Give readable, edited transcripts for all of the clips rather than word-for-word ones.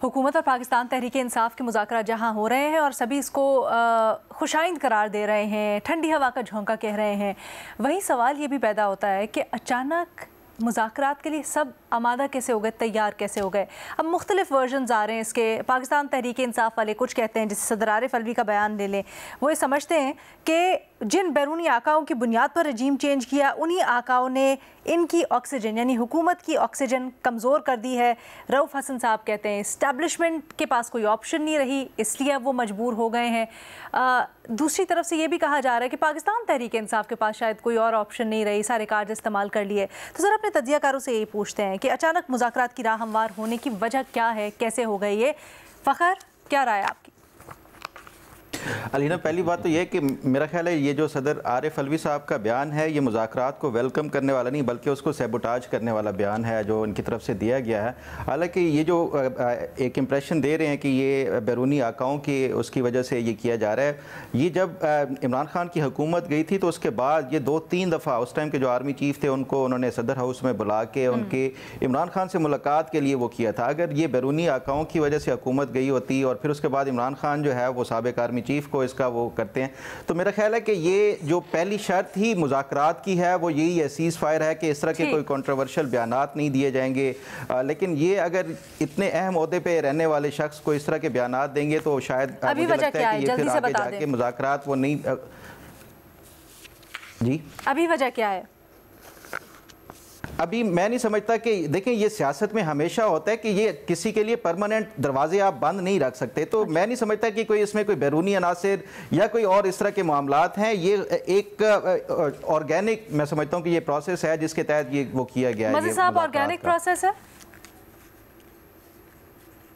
حکومت اور پاکستان تحریک انصاف کے مذاکرات جہاں ہو رہے ہیں اور سبھی اس کو خوشائند قرار دے رہے ہیں، ٹھنڈی ہوا کا جھونکا کہہ رہے ہیں، وہی سوال یہ بھی پیدا ہوتا ہے کہ اچانک مذاکرات کے لیے سب آمادہ کیسے ہو گئے، تیار کیسے ہو گئے؟ اب مختلف ورژنز آ رہے ہیں اس کے۔ پاکستان تحریک انصاف والے کچھ کہتے ہیں، جیسے صدر عارف الوی کا بیان لے لیں، وہ یہ سمجھتے ہیں کہ جن بیرونی آقاؤں کی بنیاد پر رجیم چینج کیا، انہی آقاؤں نے ان کی آکسیجن یعنی حکومت کی آکسیجن کمزور کر دی ہے۔ رؤف حسن صاحب کہتے ہیں اسٹیبلشمنٹ کے پاس کوئی آپشن نہیں رہی، اس لیے اب وہ مجبور ہو گئے ہیں۔ دوسری طرف سے یہ بھی کہا جا رہا ہے کہ پاکستان تحریک انصاف کے پاس شاید کوئی اور آپشن نہیں رہی، سارے کارڈ استعمال کر لیے۔ تو ذرا اپنے تجزیہ کاروں سے یہی پوچھتے ہیں کہ اچانک مذاکرات کی راہ ہموار ہونے کی وجہ کیا ہے، کیسے ہو گئی یہ؟ فخر، کیا رائے آپ کی؟ علینا، پہلی بات تو یہ کہ میرا خیال ہے یہ جو صدر عارف الوی صاحب کا بیان ہے یہ مذاکرات کو ویلکم کرنے والا نہیں بلکہ اس کو سیبوٹاج کرنے والا بیان ہے جو ان کی طرف سے دیا گیا ہے۔ حالانکہ یہ جو ایک امپریشن دے رہے ہیں کہ یہ بیرونی آقاؤں کی اس کی وجہ سے یہ کیا جا رہا ہے، یہ جب عمران خان کی حکومت گئی تھی تو اس کے بعد یہ 2-3 دفعہ اس ٹائم کے جو آرمی چیف تھے انہوں نے صدر ہاؤس میں بلا کے ان کے عمران خان سے ملاقات کے لیے وہ کیا تھا۔ اگر یہ بیرونی آقاؤں کی وجہ سے حکومت گئی ہوتی اور پھر اس کے بعد عمران خان جو ہے وہ سابق آرمی چیف کو اس کا وہ کرتے ہیں، تو میرا خیال ہے کہ یہ جو پہلی شرط ہی مذاکرات کی ہے وہ یہی ہے، سیز فائر ہے، کہ اس طرح کے کوئی کنٹروورشل بیانات نہیں دیے جائیں گے۔ لیکن یہ اگر اتنے اہم عہدے پہ رہنے والے شخص کو اس طرح کے بیانات دیں گے تو شاید مجھے لگتا ہے کہ یہ پھر آگے جا کے مذاکرات وہ نہیں۔ جی ابھی وجہ کیا ہے؟ ابھی میں نہیں سمجھتا کہ دیکھیں یہ سیاست میں ہمیشہ ہوتا ہے کہ یہ کسی کے لیے پرماننٹ دروازے آپ بند نہیں رکھ سکتے، تو میں نہیں سمجھتا کہ کوئی اس میں کوئی بیرونی عناصر یا کوئی اور اس طرح کے معاملات ہیں۔ یہ ایک آرگینک میں سمجھتا ہوں کہ یہ پروسیس ہے جس کے تحت یہ وہ کیا گیا ہے۔ مزید صاحب، آرگینک پروسیس ہے؟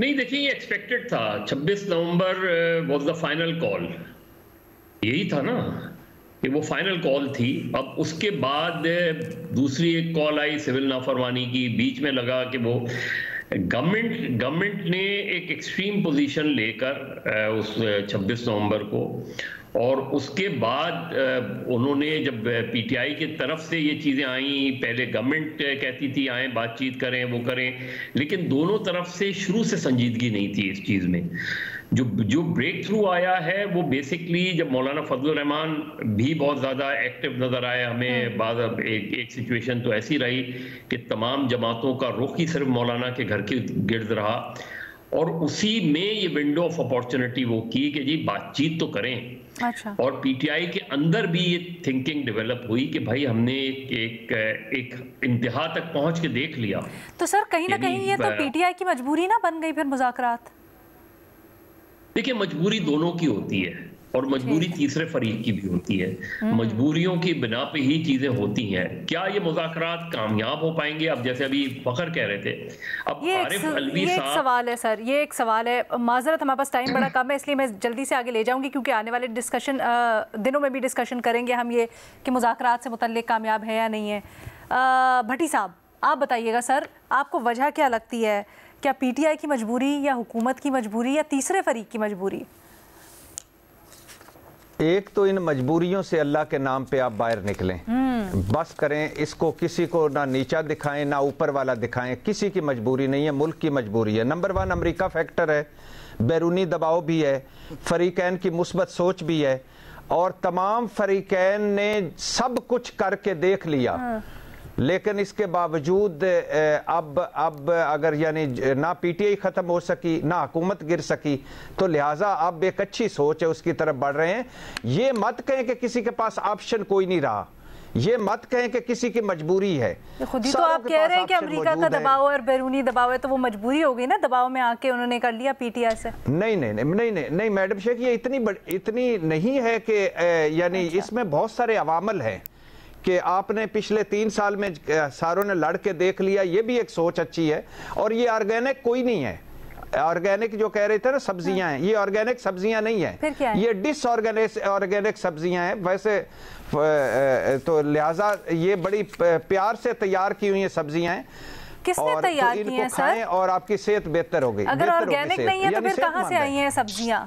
نہیں، دیکھیں یہ ایکسپیکٹڈ تھا۔ 26 نومبر واز دا فائنل کال، یہی تھا نا کہ وہ فائنل کال تھی۔ اب اس کے بعد دوسری ایک کال آئی سول نافرمانی کی، بیچ میں لگا کہ وہ گورنمنٹ نے ایک ایکسٹریم پوزیشن لے کر اس 26 نومبر کو، اور اس کے بعد انہوں نے جب پی ٹی آئی کی طرف سے یہ چیزیں آئیں، پہلے گورنمنٹ کہتی تھی آئیں بات چیت کریں وہ کریں، لیکن دونوں طرف سے شروع سے سنجیدگی نہیں تھی اس چیز میں۔ جو بریک تھرو آیا ہے وہ بیسکلی جب مولانا فضل الرحمان بھی بہت زیادہ ایکٹیو نظر آئے ہمیں، بعض ایک سچویشن تو ایسی رہی کہ تمام جماعتوں کا رخ ہی صرف مولانا کے گھر کے گرد رہا، اور اسی میں یہ ونڈو آف اپارچونٹی وہ کی کہ جی بات چیت تو کریں۔ اور پی ٹی آئی کے اندر بھی یہ تھنکنگ ڈیولپ ہوئی کہ بھائی ہم نے ایک انتہا تک پہنچ کے دیکھ لیا۔ تو سر کہیں نہ کہیں یہ تو پی ٹی آئی کی مجبوری نہ بن گئی پھر مذاکرات؟ دیکھیں مجبوری دونوں کی ہوتی ہے اور مجبوری تیسرے فریق کی بھی ہوتی ہے، مجبوریوں کی بنا پہ ہی چیزیں ہوتی ہیں۔ کیا یہ مذاکرات کامیاب ہو پائیں گے؟ اب جیسے ابھی فخر کہہ رہے تھے، اب عارف الوی صاحب، یہ ایک سوال ہے سر، یہ ایک سوال ہے، معذرت ہمارے پاس ٹائم بڑا کم ہے اس لیے میں جلدی سے آگے لے جاؤں گی کیونکہ آنے والے دنوں میں بھی ڈسکشن کریں گے ہم یہ کہ مذاکرات سے متعلق کامیاب ہے یا نہیں ہے۔ بھٹی صاحب آپ بتائیے گا سر، آپ کو وجہ کیا لگتی ہے؟ کیا پی ٹی آئی کی مجبوری یا حکومت کی مجبوری یا تیسرے فریق کی مجبوری؟ ایک تو ان مجبوریوں سے اللہ کے نام پہ آپ باہر نکلیں، بس کریں اس کو، کسی کو نہ نیچا دکھائیں نہ اوپر والا دکھائیں، کسی کی مجبوری نہیں ہے، ملک کی مجبوری ہے۔ نمبر 1 امریکہ فیکٹر ہے، بیرونی دباؤ بھی ہے، فریقین کی مثبت سوچ بھی ہے، اور تمام فریقین نے سب کچھ کر کے دیکھ لیا، لیکن اس کے باوجود اب اگر یعنی نہ پی ٹی آئی ختم ہو سکی نہ حکومت گر سکی، تو لہٰذا اب ایک اچھی سوچ ہے اس کی طرف بڑھ رہے ہیں۔ یہ مت کہیں کہ کسی کے پاس آپشن کوئی نہیں رہا، یہ مت کہیں کہ کسی کی مجبوری ہے۔ خود ہی تو آپ کہہ رہے ہیں کہ امریکہ کا دباؤ اور بیرونی دباؤ ہے، تو وہ مجبوری ہو گئی نا، دباؤ میں آ کے انہوں نے کر لیا پی ٹی آئی سے۔ نہیں میڈم شیخ، یہ اتنی نہیں ہے کہ یعنی اس میں بہت سارے عوامل ہیں کہ آپ نے پچھلے 3 سال میں ساروں نے لڑ کے دیکھ لیا، یہ بھی ایک سوچ اچھی ہے۔ اور یہ آرگینک کوئی نہیں ہے، آرگینک جو کہہ رہے تھے نا سبزیاں ہیں، یہ آرگینک سبزیاں نہیں ہیں، یہ ڈس آرگینک سبزیاں ہیں۔ ویسے تو لہٰذا یہ بڑی پیار سے تیار کی ہوئی سبزیاں ہیں، کس نے تیار کی ہیں سر؟ اور آپ کی صحت بہتر ہوگی۔ اگر آرگینک نہیں ہے تو پھر کہاں سے آئی ہیں سبزیاں؟